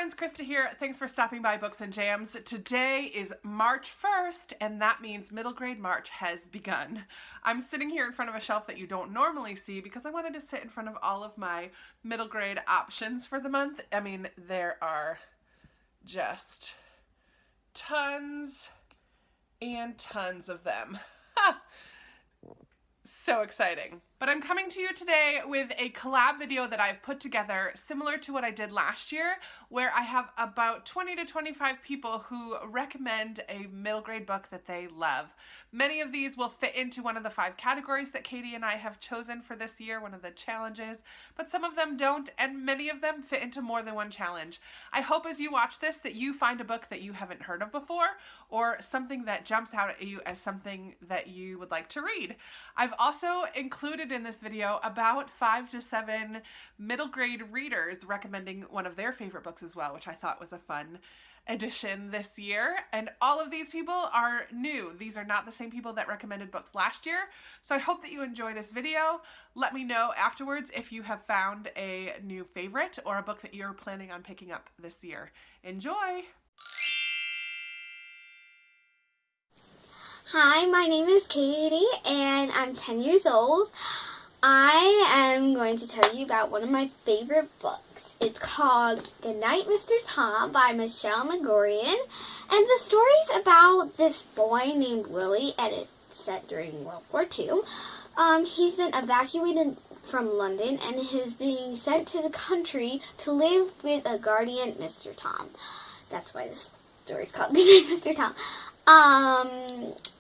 friends, Krista here. Thanks for stopping by Books and Jams. Today is March 1st, and that means middle grade March has begun. I'm sitting here in front of a shelf that you don't normally see because I wanted to sit in front of all of my middle grade options for the month. I mean, there are just tons and tons of them. So exciting. But I'm coming to you today with a collab video that I've put together similar to what I did last year, where I have about 20 to 25 people who recommend a middle grade book that they love. Many of these will fit into one of the 5 categories that Katie and I have chosen for this year, one of the challenges, but some of them don't, and many of them fit into more than one challenge. I hope as you watch this that you find a book that you haven't heard of before, or something that jumps out at you as something that you would like to read. I've also included in this video about 5 to 7 middle grade readers recommending one of their favorite books as well, which I thought was a fun addition this year. And all of these people are new. These are not the same people that recommended books last year. So I hope that you enjoy this video. Let me know afterwards if you have found a new favorite or a book that you're planning on picking up this year. Enjoy! Hi, my name is Katie and I'm 10 years old. I am going to tell you about one of my favorite books. It's called Goodnight, Mr. Tom by Michelle Magorian. And the story's about this boy named Willie, and it's set during World War II. He's been evacuated from London and is being sent to the country to live with a guardian, Mr. Tom. That's why this story's called Goodnight, Mr. Tom.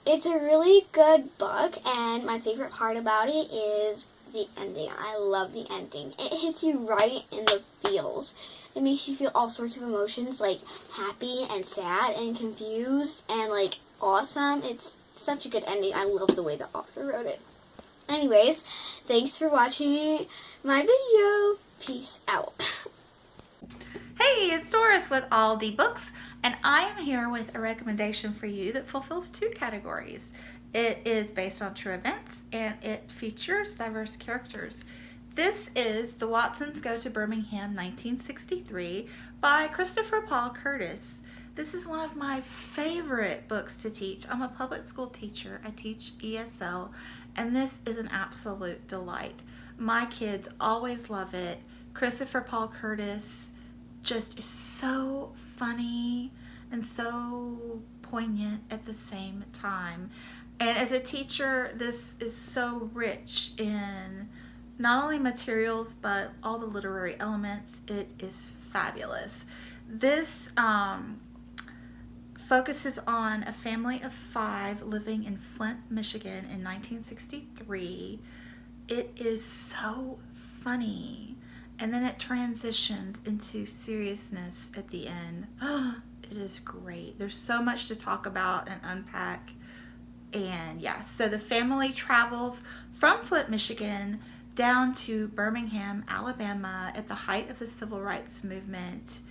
It's a really good book, and my favorite part about it is the ending. I love the ending. It hits you right in the feels. It makes you feel all sorts of emotions, like happy and sad and confused and like awesome. It's such a good ending. I love the way the author wrote it. Anyways, thanks for watching my video. Peace out. Hey, it's Doris with Aldi Books, and I am here with a recommendation for you that fulfills 2 categories. It is based on true events, and it features diverse characters. This is The Watsons Go to Birmingham 1963 by Christopher Paul Curtis. This is one of my favorite books to teach. I'm a public school teacher. I teach ESL, and this is an absolute delight. My kids always love it. Christopher Paul Curtis just is so funny and so poignant at the same time. And as a teacher, this is so rich in not only materials, but all the literary elements. It is fabulous. This focuses on a family of 5 living in Flint, Michigan in 1963. It is so funny. And then it transitions into seriousness at the end. It is great. There's so much to talk about and unpack. And yeah, so the family travels from Flint, Michigan down to Birmingham, Alabama at the height of the Civil Rights Movement.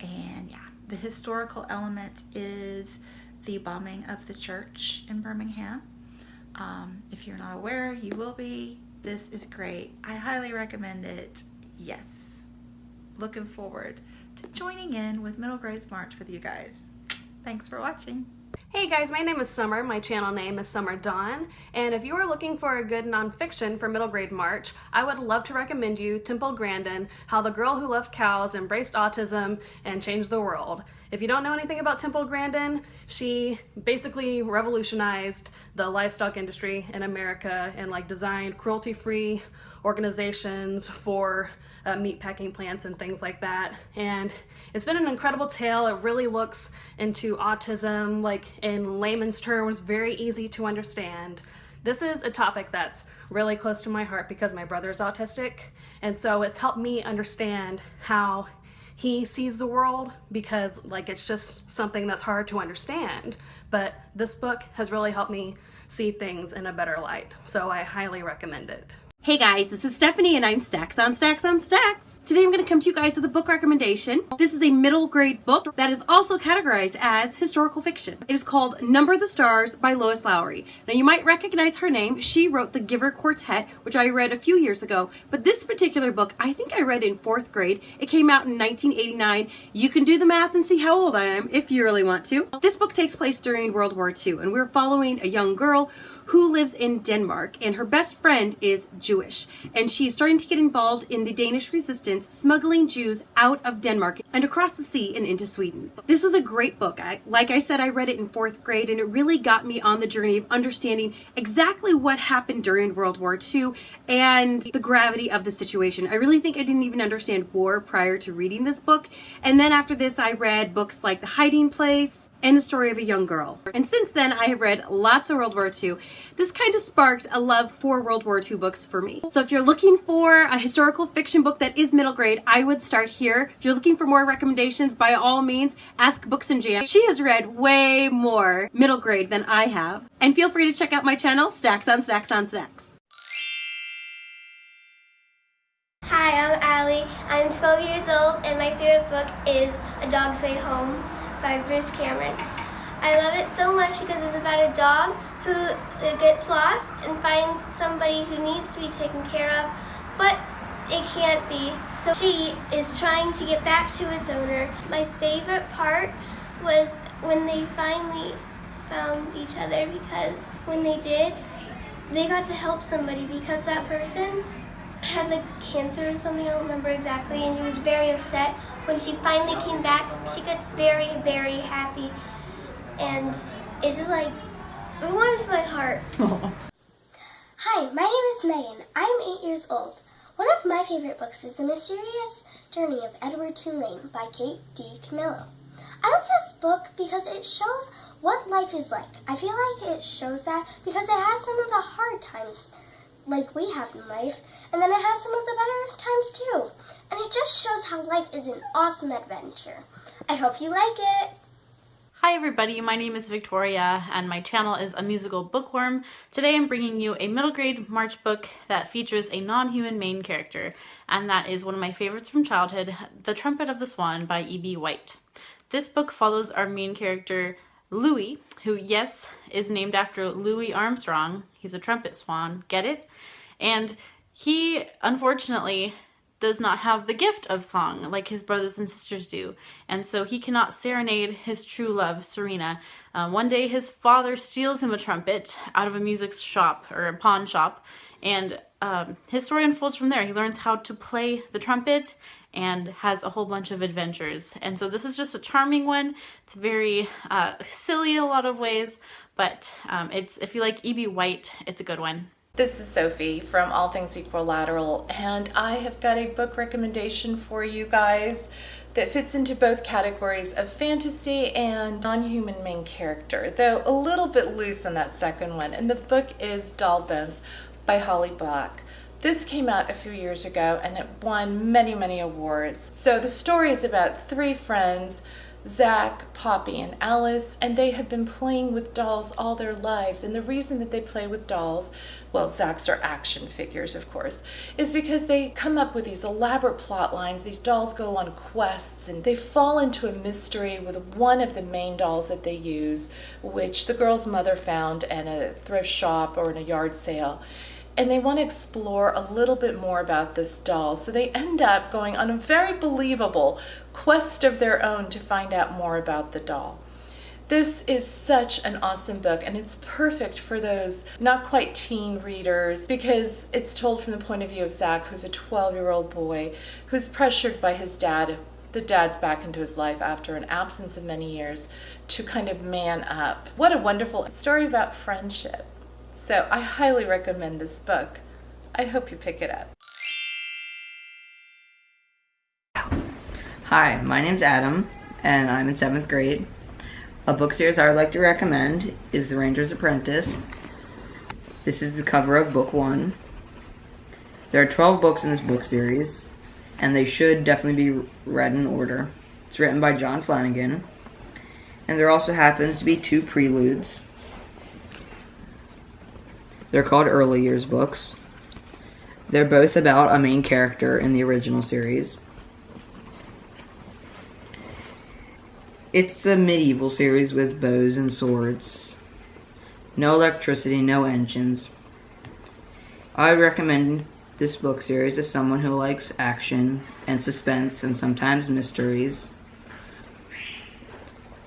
And yeah, the historical element is the bombing of the church in Birmingham. If you're not aware, you will be. This is great. I highly recommend it. Yes. Looking forward to joining in with Middle Grades March with you guys. Thanks for watching. Hey guys, my name is Summer. My channel name is Summer Dawn, and if you are looking for a good nonfiction for middle grade March, I would love to recommend you Temple Grandin, How the Girl Who Loved Cows Embraced Autism and Changed the World. If you don't know anything about Temple Grandin, she basically revolutionized the livestock industry in America and like designed cruelty-free organizations for meat packing plants and things like that. And it's been an incredible tale. It really looks into autism, like in layman's terms, very easy to understand. This is a topic that's really close to my heart because my brother is autistic, and so it's helped me understand how he sees the world, because like it's just something that's hard to understand. But this book has really helped me see things in a better light, so I highly recommend it. Hey guys, this is Stephanie and I'm Stacks on Stacks on Stacks. Today I'm going to come to you guys with a book recommendation. This is a middle grade book that is also categorized as historical fiction. It is called Number the Stars by Lois Lowry. Now you might recognize her name. She wrote the Giver Quartet, which I read a few years ago. But this particular book, I think I read in 4th grade. It came out in 1989. You can do the math and see how old I am if you really want to. This book takes place during World War II and we're following a young girl who lives in Denmark, and her best friend is Jewish, and she's starting to get involved in the Danish resistance, smuggling Jews out of Denmark and across the sea and into Sweden. This was a great book. Like I said, I read it in 4th grade, and it really got me on the journey of understanding exactly what happened during World War II and the gravity of the situation. I really think I didn't even understand war prior to reading this book, and then after this I read books like The Hiding Place and The Story of a Young Girl. And since then I have read lots of World War II. This kind of sparked a love for World War II books for me. So if you're looking for a historical fiction book that is middle grade, I would start here. If you're looking for more recommendations, by all means, ask Books and Jam. She has read way more middle grade than I have. And feel free to check out my channel, Stacks on Stacks on Stacks. Hi, I'm Allie. I'm 12 years old and my favorite book is A Dog's Way Home by Bruce Cameron. I love it so much because it's about a dog who gets lost and finds somebody who needs to be taken care of, but it can't be. So she is trying to get back to its owner. My favorite part was when they finally found each other, because when they did, they got to help somebody because that person had like cancer or something, I don't remember exactly, and he was very upset. When she finally came back, she got very, very happy, and it's just like, it warms my heart. Hi, my name is Megan. I'm 8 years old. One of my favorite books is The Mysterious Journey of Edward Tulane by Kate D. Camillo. I like this book because it shows what life is like. I feel like it shows that because it has some of the hard times like we have in life, and then it has some of the better times too. And it just shows how life is an awesome adventure. I hope you like it. Hi everybody, my name is Victoria and my channel is A Musical Bookworm. Today I'm bringing you a middle grade March book that features a non-human main character, and that is one of my favorites from childhood, The Trumpet of the Swan by E.B. White. This book follows our main character Louis, who, yes, is named after Louis Armstrong. He's a trumpet swan, get it? And he, unfortunately, does not have the gift of song like his brothers and sisters do, and so he cannot serenade his true love, Serena. One day his father steals him a trumpet out of a music shop, or a pawn shop, and his story unfolds from there. He learns how to play the trumpet and has a whole bunch of adventures. And so this is just a charming one. It's very silly in a lot of ways, but if you like E.B. White, it's a good one. This is Sophie from All Things Equilateral, and I have got a book recommendation for you guys that fits into both categories of fantasy and non-human main character, though a little bit loose on that second one. And the book is Doll Bones by Holly Black. This came out a few years ago and it won many, many awards. So the story is about 3 friends, Zach, Poppy, and Alice, and they have been playing with dolls all their lives. And the reason that they play with dolls, well, Zach's are action figures, of course, is because they come up with these elaborate plot lines. These dolls go on quests, and they fall into a mystery with one of the main dolls that they use, which the girl's mother found at a thrift shop or in a yard sale. And they want to explore a little bit more about this doll. So they end up going on a very believable quest of their own to find out more about the doll. This is such an awesome book, and it's perfect for those not quite teen readers because it's told from the point of view of Zach, who's a 12-year-old boy who's pressured by his dad. The dad's back into his life after an absence of many years to kind of man up. What a wonderful story about friendship. So I highly recommend this book. I hope you pick it up. Hi, my name's Adam, and I'm in 7th grade. A book series I would like to recommend is The Ranger's Apprentice. This is the cover of book 1. There are 12 books in this book series, and they should definitely be read in order. It's written by John Flanagan, and there also happens to be 2 preludes. They're called early years books. They're both about a main character in the original series. It's a medieval series with bows and swords. No electricity, no engines. I recommend this book series to someone who likes action and suspense and sometimes mysteries.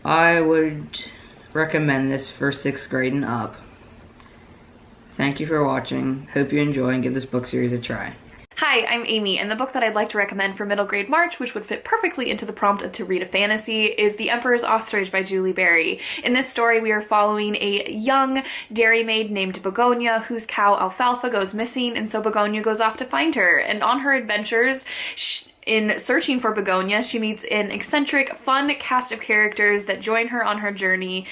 I would recommend this for 6th grade and up. Thank you for watching. Hope you enjoy and give this book series a try. Hi, I'm Amy, and the book that I'd like to recommend for middle grade March, which would fit perfectly into the prompt of To Read a Fantasy, is The Emperor's Ostrich by Julie Berry. In this story, we are following a young dairymaid named Begonia, whose cow Alfalfa goes missing, and so Begonia goes off to find her. And on her adventures, in searching for Begonia, she meets an eccentric, fun cast of characters that join her on her journey,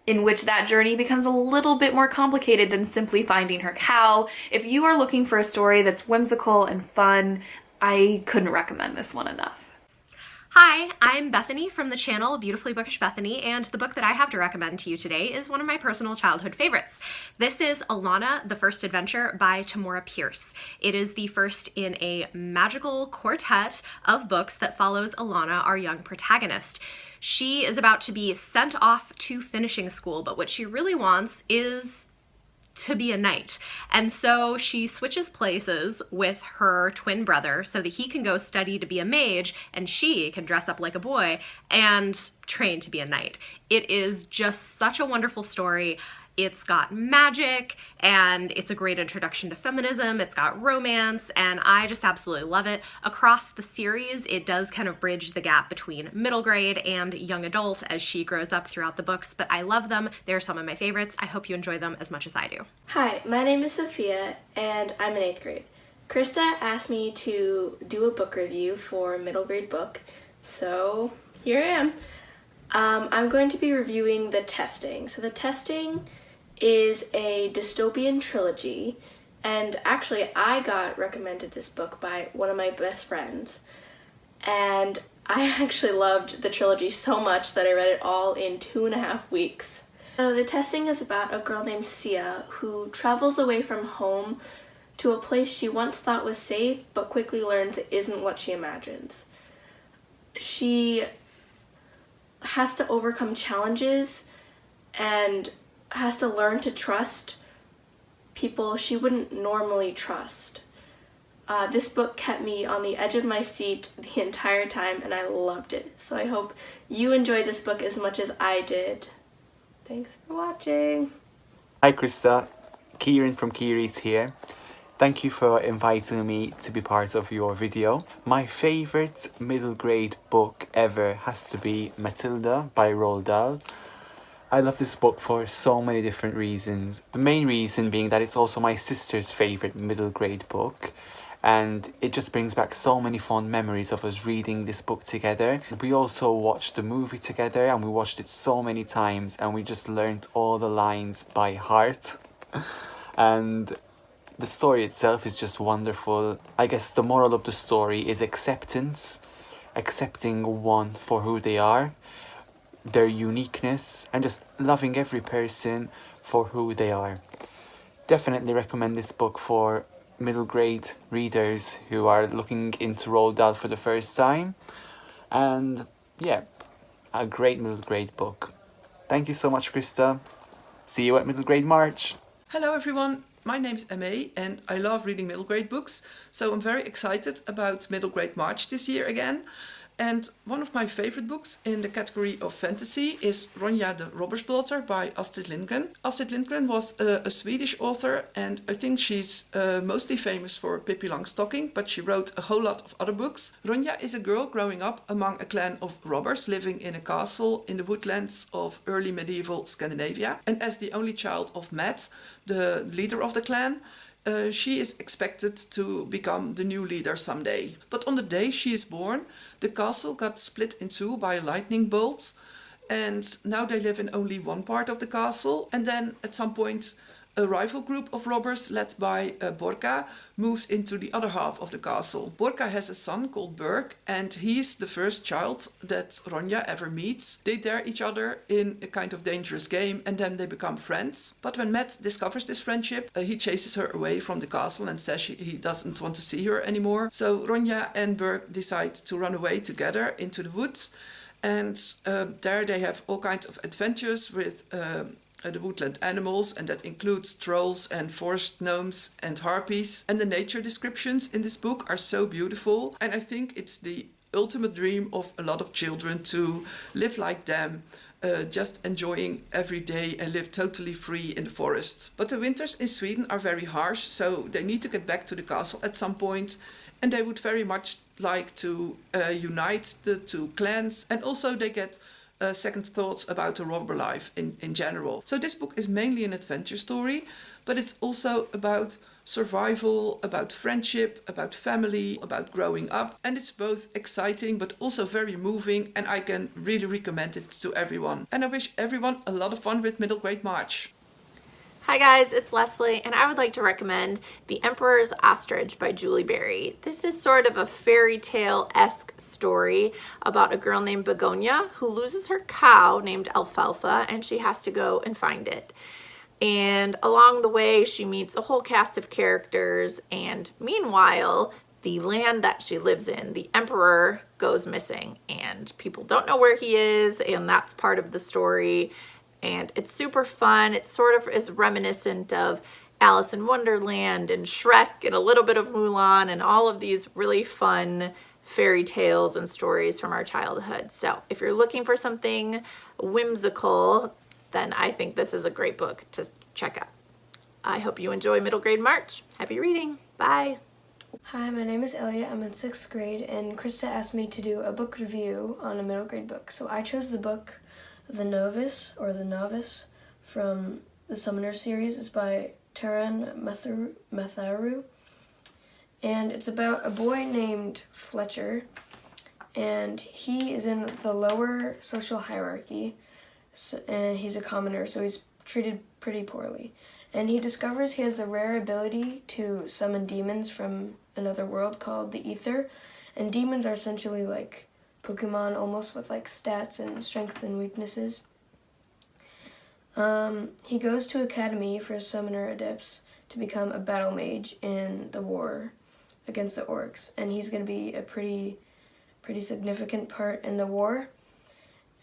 in which that journey becomes a little bit more complicated than simply finding her cow. If you are looking for a story that's whimsical and fun, I couldn't recommend this one enough. Hi, I'm Bethany from the channel Beautifully Bookish Bethany, and the book that I have to recommend to you today is one of my personal childhood favorites. This is Alana, the First Adventure by Tamora Pierce. It is the first in a magical quartet of books that follows Alana, our young protagonist. She is about to be sent off to finishing school, but what she really wants is to be a knight. And so she switches places with her twin brother so that he can go study to be a mage and she can dress up like a boy and train to be a knight. It is just such a wonderful story. It's got magic, and it's a great introduction to feminism. It's got romance, and I just absolutely love it. Across the series, it does kind of bridge the gap between middle grade and young adult as she grows up throughout the books, but I love them. They're some of my favorites. I hope you enjoy them as much as I do. Hi, my name is Sophia, and I'm in 8th grade. Krista asked me to do a book review for a middle grade book, so here I am. I'm going to be reviewing The Testing. So The Testing is a dystopian trilogy, and actually I got recommended this book by one of my best friends, and I actually loved the trilogy so much that I read it all in 2.5 weeks. So The Testing is about a girl named Sia who travels away from home to a place she once thought was safe but quickly learns it isn't what she imagines. She has to overcome challenges and has to learn to trust people she wouldn't normally trust. This book kept me on the edge of my seat the entire time, and I loved it. So I hope you enjoy this book as much as I did. Thanks for watching. Hi Krista, Kieran from Kiri's here. Thank you for inviting me to be part of your video. My favourite middle grade book ever has to be Matilda by Roald Dahl. I love this book for so many different reasons. The main reason being that it's also my sister's favourite middle grade book, and it just brings back so many fond memories of us reading this book together. We also watched the movie together, and we watched it so many times, and we just learned all the lines by heart. And the story itself is just wonderful. I guess the moral of the story is acceptance, accepting one for who they are, their uniqueness, and just loving every person for who they are. Definitely recommend this book for middle grade readers who are looking into Roald Dahl for the first time. And yeah, a great middle grade book. Thank you so much, Krista. See you at Middle Grade March. Hello everyone, my name is Emma and I love reading middle grade books, so I'm very excited about Middle Grade March this year again. And one of my favorite books in the category of fantasy is Ronja the Robber's Daughter by Astrid Lindgren. Astrid Lindgren was a Swedish author, and I think she's mostly famous for Pippi Longstocking, but she wrote a whole lot of other books. Ronja is a girl growing up among a clan of robbers living in a castle in the woodlands of early medieval Scandinavia. And as the only child of Matt, the leader of the clan, she is expected to become the new leader someday. But on the day she is born, the castle got split in two by a lightning bolt, and now they live in only one part of the castle. And then at some point A rival group of robbers led by Borka moves into the other half of the castle. Borka has a son called Burke, and he's the first child that Ronja ever meets. They dare each other in a kind of dangerous game, and then they become friends. But when Matt discovers this friendship, he chases her away from the castle and says he doesn't want to see her anymore. So Ronja and Burke decide to run away together into the woods, and there they have all kinds of adventures with the woodland animals, and that includes trolls and forest gnomes and harpies. And the nature descriptions in this book are so beautiful, and I think it's the ultimate dream of a lot of children to live like them, just enjoying every day and live totally free in the forest. But the winters in Sweden are very harsh, so they need to get back to the castle at some point, and they would very much like to unite the two clans, and also they get second thoughts about the robber life in general. So this book is mainly an adventure story, but it's also about survival, about friendship, about family, about growing up. And it's both exciting but also very moving, and I can really recommend it to everyone. And I wish everyone a lot of fun with Middle Grade March. Hi guys, it's Leslie, and I would like to recommend The Emperor's Ostrich by Julie Berry. This is sort of a fairy tale-esque story about a girl named Begonia who loses her cow named Alfalfa, and she has to go and find it. And along the way, she meets a whole cast of characters, and meanwhile, the land that she lives in, the emperor, goes missing, and people don't know where he is, and that's part of the story. And it's super fun. It sort of is reminiscent of Alice in Wonderland and Shrek and a little bit of Mulan and all of these really fun fairy tales and stories from our childhood. So if you're looking for something whimsical, then I think this is a great book to check out. I hope you enjoy Middle Grade March. Happy reading. Bye. Hi, my name is Elliott. I'm in 6th grade, and Krista asked me to do a book review on a middle grade book. So I chose the book The Novice, or The Novice, from the Summoner series. It's by Taran Matharu, and it's about a boy named Fletcher, and he is in the lower social hierarchy, and he's a commoner, so he's treated pretty poorly. And he discovers he has the rare ability to summon demons from another world called the Ether, and demons are essentially like Pokemon, almost, with like stats and strength and weaknesses. He goes to Academy for Summoner Adepts to become a battle mage in the war against the orcs, and he's going to be a pretty significant part in the war.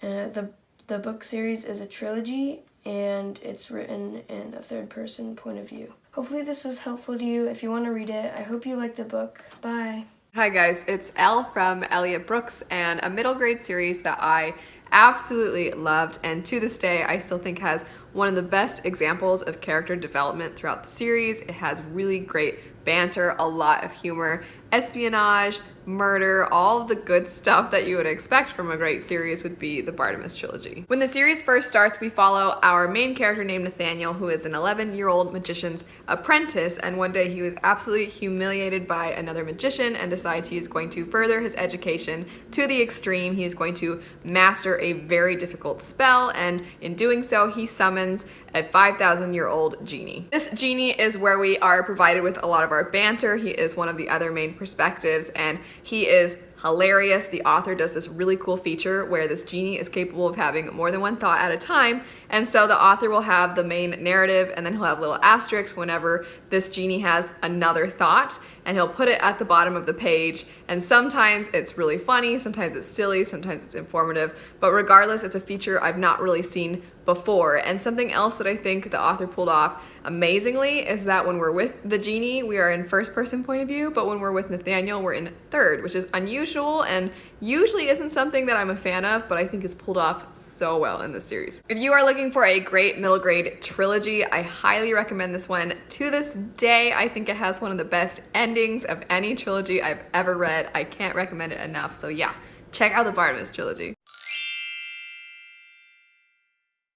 The book series is a trilogy, and it's written in a third-person point of view. Hopefully this was helpful to you. If you want to read it, I hope you like the book. Bye. Hi guys, it's Elle from Elliott Brooks, and a middle grade series that I absolutely loved, and to this day I still think has one of the best examples of character development throughout the series. It has really great banter, a lot of humor, espionage, murder, all of the good stuff that you would expect from a great series would be the Bartimaeus trilogy. When the series first starts, we follow our main character named Nathaniel, who is an 11-year-old magician's apprentice, and one day he was absolutely humiliated by another magician and decides he is going to further his education to the extreme. He is going to master a very difficult spell, and in doing so, he summons a 5,000-year-old genie. This genie is where we are provided with a lot of our banter. He is one of the other main perspectives, and he is hilarious. The author does this really cool feature where this genie is capable of having more than one thought at a time, and so the author will have the main narrative, and then he'll have little asterisks whenever this genie has another thought, and he'll put it at the bottom of the page. And sometimes it's really funny, sometimes it's silly, sometimes it's informative, but regardless, it's a feature I've not really seen before. And something else that I think the author pulled off amazingly is that when we're with the genie, we are in first person point of view, but when we're with Nathaniel, we're in third, which is unusual and usually isn't something that I'm a fan of, but I think it's pulled off so well in this series. If you are looking for a great middle grade trilogy, I highly recommend this one. To this day, I think it has one of the best endings of any trilogy I've ever read. I can't recommend it enough, so yeah, check out the Bartimaeus trilogy.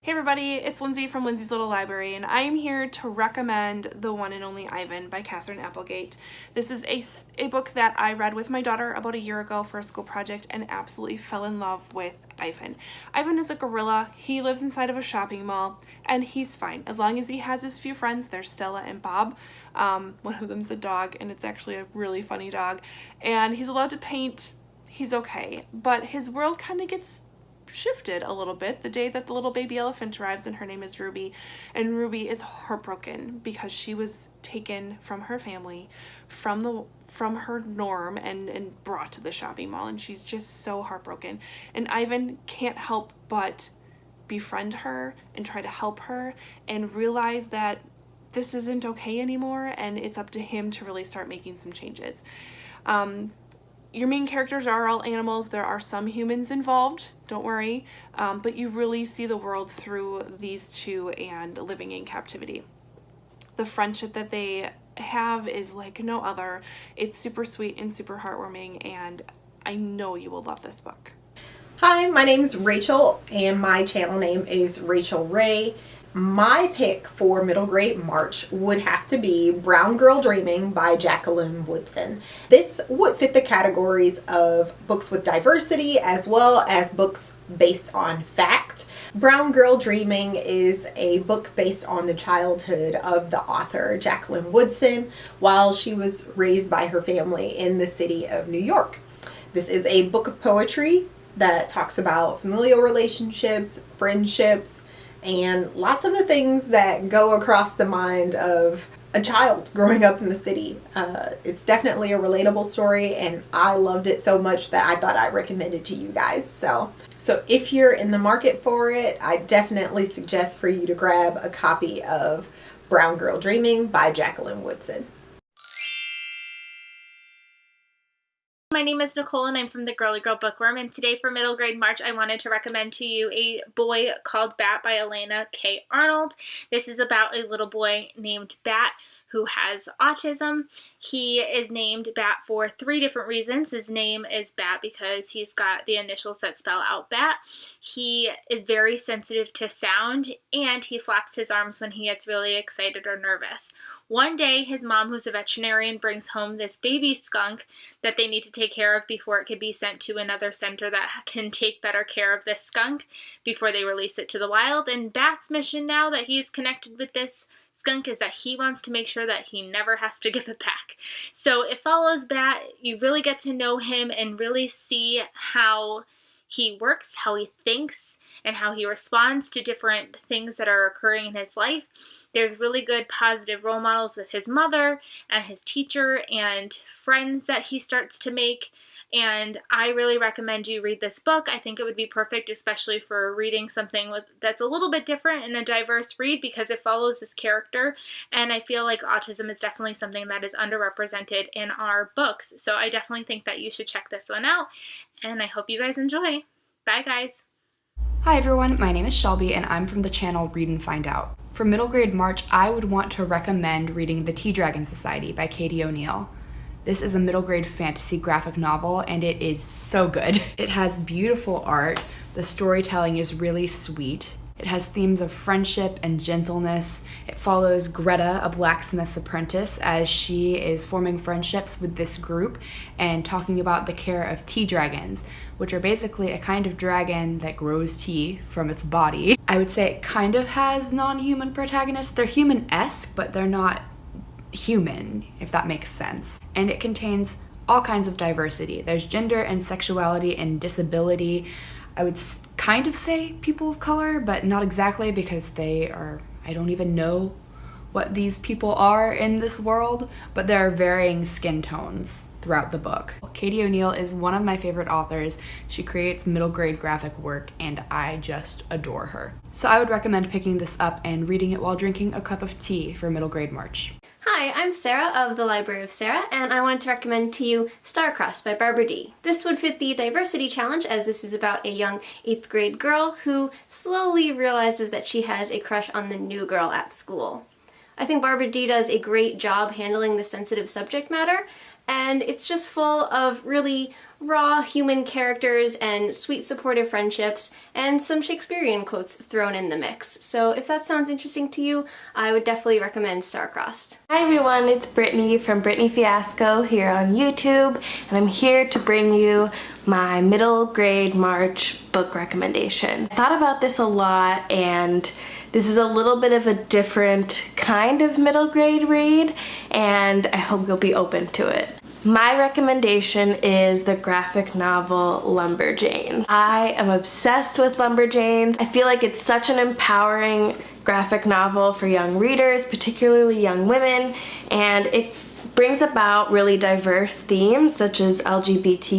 Hey everybody, it's Lindsay from Lindsay's Little Library, and I am here to recommend The One and Only Ivan by Katherine Applegate. This is a book that I read with my daughter about a year ago for a school project and absolutely fell in love with Ivan. Ivan is a gorilla. He lives inside of a shopping mall, and he's fine. As long as he has his few friends, there's Stella and Bob. One of them's a dog, and it's actually a really funny dog. And he's allowed to paint. He's okay. But his world kind of gets shifted a little bit the day that the little baby elephant arrives, and her name is Ruby, and Ruby is heartbroken because she was taken from her family, from her norm, and brought to the shopping mall, and she's just so heartbroken. And Ivan can't help but befriend her and try to help her and realize that this isn't okay anymore, and it's up to him to really start making some changes. Your main characters are all animals. There are some humans involved, don't worry, but you really see the world through these two and living in captivity. The friendship that they have is like no other. It's super sweet and super heartwarming, and I know you will love this book. Hi, my name is Rachel, and my channel name is Rachel Ray. My pick for middle grade March would have to be Brown Girl Dreaming by Jacqueline Woodson. This would fit the categories of books with diversity as well as books based on fact. Brown Girl Dreaming is a book based on the childhood of the author Jacqueline Woodson while she was raised by her family in the city of New York. This is a book of poetry that talks about familial relationships, friendships, and lots of the things that go across the mind of a child growing up in the city. It's definitely a relatable story, and I loved it so much that I thought I'd recommend it to you guys. So if you're in the market for it, I definitely suggest for you to grab a copy of Brown Girl Dreaming by Jacqueline Woodson. My name is Nicole, and I'm from the Girly Girl Bookworm, and today for middle grade March I wanted to recommend to you A Boy Called Bat by Elena K. Arnold. This is about a little boy named Bat who has autism. He is named Bat for 3 different reasons. His name is Bat because he's got the initials that spell out Bat. He is very sensitive to sound, and he flaps his arms when he gets really excited or nervous. One day, his mom, who's a veterinarian, brings home this baby skunk that they need to take care of before it could be sent to another center that can take better care of this skunk before they release it to the wild. And Bat's mission now that he's connected with this skunk is that he wants to make sure that he never has to give it back. So it follows Bat. You really get to know him and really see how he works, how he thinks, and how he responds to different things that are occurring in his life. There's really good positive role models with his mother and his teacher and friends that he starts to make. And I really recommend you read this book. I think it would be perfect, especially for reading something that's a little bit different and a diverse read because it follows this character. And I feel like autism is definitely something that is underrepresented in our books. So I definitely think that you should check this one out. And I hope you guys enjoy. Bye, guys. Hi everyone, my name is Shelby and I'm from the channel Read and Find Out. For middle grade March, I would want to recommend reading The Tea Dragon Society by Katie O'Neill. This is a middle grade fantasy graphic novel and it is so good. It has beautiful art, the storytelling is really sweet. It has themes of friendship and gentleness. It follows Greta, a blacksmith's apprentice, as she is forming friendships with this group and talking about the care of tea dragons, which are basically a kind of dragon that grows tea from its body. I would say it kind of has non-human protagonists. They're human-esque, but they're not human, if that makes sense. And it contains all kinds of diversity. There's gender and sexuality and disability. I would kind of say people of color, but not exactly because they are, I don't even know what these people are in this world, but there are varying skin tones throughout the book. Katie O'Neill is one of my favorite authors. She creates middle grade graphic work and I just adore her. So I would recommend picking this up and reading it while drinking a cup of tea for middle grade March. Hi, I'm Sarah of the Library of Sarah, and I wanted to recommend to you Starcrossed by Barbara D. This would fit the diversity challenge as this is about a young 8th grade girl who slowly realizes that she has a crush on the new girl at school. I think Barbara D does a great job handling the sensitive subject matter, and it's just full of really raw human characters and sweet supportive friendships and some Shakespearean quotes thrown in the mix. So if that sounds interesting to you, I would definitely recommend Star-Crossed. Hi everyone, it's Brittany from Brittany Fiasco here on YouTube, and I'm here to bring you my middle grade March book recommendation. I thought about this a lot, and this is a little bit of a different kind of middle grade read, and I hope you'll be open to it. My recommendation is the graphic novel Lumberjanes. I am obsessed with Lumberjanes. I feel like it's such an empowering graphic novel for young readers, particularly young women, and it brings about really diverse themes such as LGBTQIAP+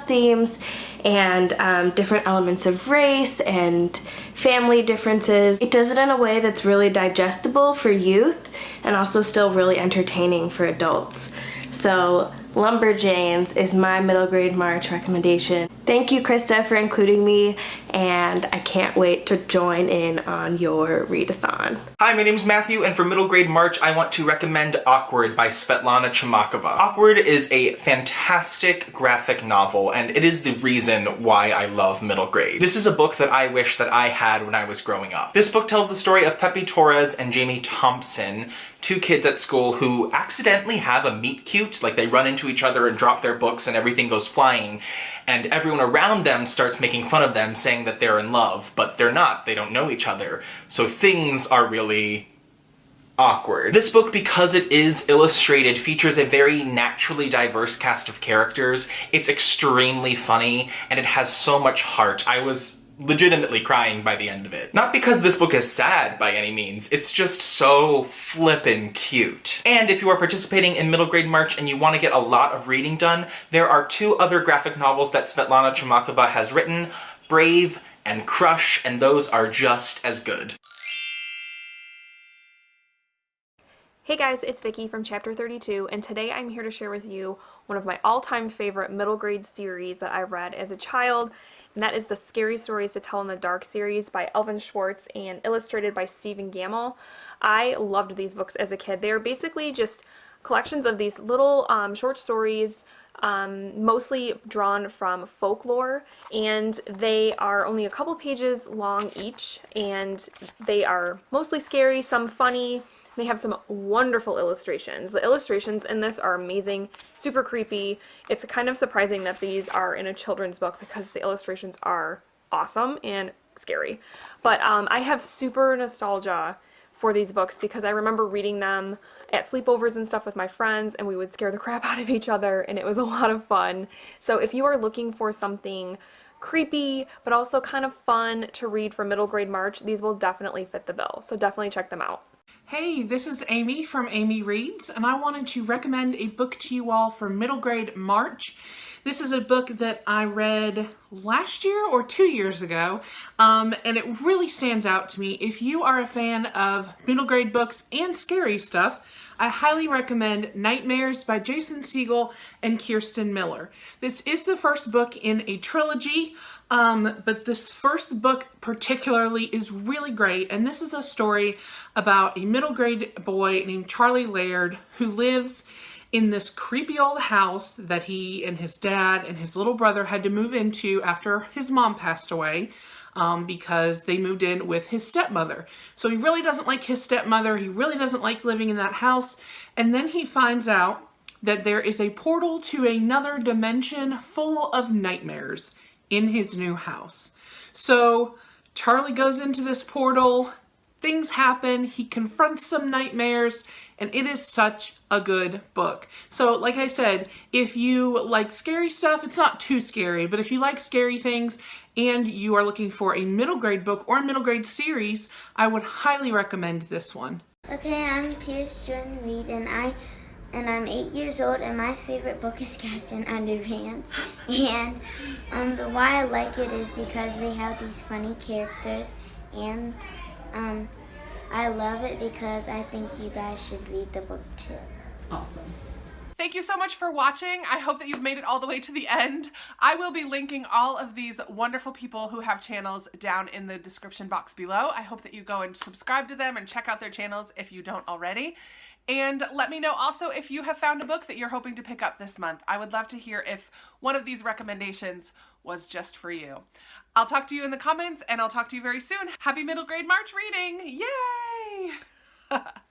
themes and different elements of race and family differences. It does it in a way that's really digestible for youth and also still really entertaining for adults. So Lumberjanes is my middle grade March recommendation. Thank you, Krista, for including me, and I can't wait to join in on your readathon. Hi, my name is Matthew, and for middle grade March, I want to recommend Awkward by Svetlana Chmakova. Awkward is a fantastic graphic novel, and it is the reason why I love middle grade. This is a book that I wish that I had when I was growing up. This book tells the story of Pepe Torres and Jamie Thompson, two kids at school who accidentally have a meet cute, like they run into each other and drop their books and everything goes flying, and everyone around them starts making fun of them, saying that they're in love, but they're not. They don't know each other. So things are really awkward. This book, because it is illustrated, features a very naturally diverse cast of characters. It's extremely funny, and it has so much heart. I was legitimately crying by the end of it. Not because this book is sad by any means, it's just so flippin' cute. And if you are participating in middle grade March and you want to get a lot of reading done, there are two other graphic novels that Svetlana Chmakova has written, Brave and Crush, and those are just as good. Hey guys, it's Vicky from Chapter 32, and today I'm here to share with you one of my all-time favorite middle grade series that I read as a child, and that is the Scary Stories to Tell in the Dark series by Elvin Schwartz and illustrated by Stephen Gamble. I loved these books as a kid. They are basically just collections of these little short stories, mostly drawn from folklore, and they are only a couple pages long each, and they are mostly scary, some funny. They have some wonderful illustrations. The illustrations in this are amazing, super creepy. It's kind of surprising that these are in a children's book because the illustrations are awesome and scary. But I have super nostalgia for these books because I remember reading them at sleepovers and stuff with my friends, and we would scare the crap out of each other, and it was a lot of fun. So if you are looking for something creepy but also kind of fun to read for middle grade March, these will definitely fit the bill. So definitely check them out. Hey, this is Amy from Amy Reads, and I wanted to recommend a book to you all for middle grade March. This is a book that I read last year or 2 years ago, and it really stands out to me. If you are a fan of middle grade books and scary stuff, I highly recommend Nightmares by Jason Segel and Kirsten Miller. This is the first book in a trilogy, but this first book particularly is really great, and this is a story about a middle grade boy named Charlie Laird who lives in this creepy old house that he and his dad and his little brother had to move into after his mom passed away, because they moved in with his stepmother. So he really doesn't like his stepmother, he really doesn't like living in that house, and then he finds out that there is a portal to another dimension full of nightmares in his new house. So Charlie goes into this portal, things happen, he confronts some nightmares, and it is such a good book. So like I said, if you like scary stuff, it's not too scary, but if you like scary things and you are looking for a middle grade book or a middle grade series, I would highly recommend this one. Okay, I'm Pierce Jordan Reed, and I'm 8 years old, and my favorite book is Captain Underpants. And the why I like it is because they have these funny characters, and I love it because I think you guys should read the book too. Awesome. Thank you so much for watching. I hope that you've made it all the way to the end. I will be linking all of these wonderful people who have channels down in the description box below. I hope that you go and subscribe to them and check out their channels if you don't already. And let me know also if you have found a book that you're hoping to pick up this month. I would love to hear if one of these recommendations was just for you. I'll talk to you in the comments, and I'll talk to you very soon. Happy middle grade March reading! Yay!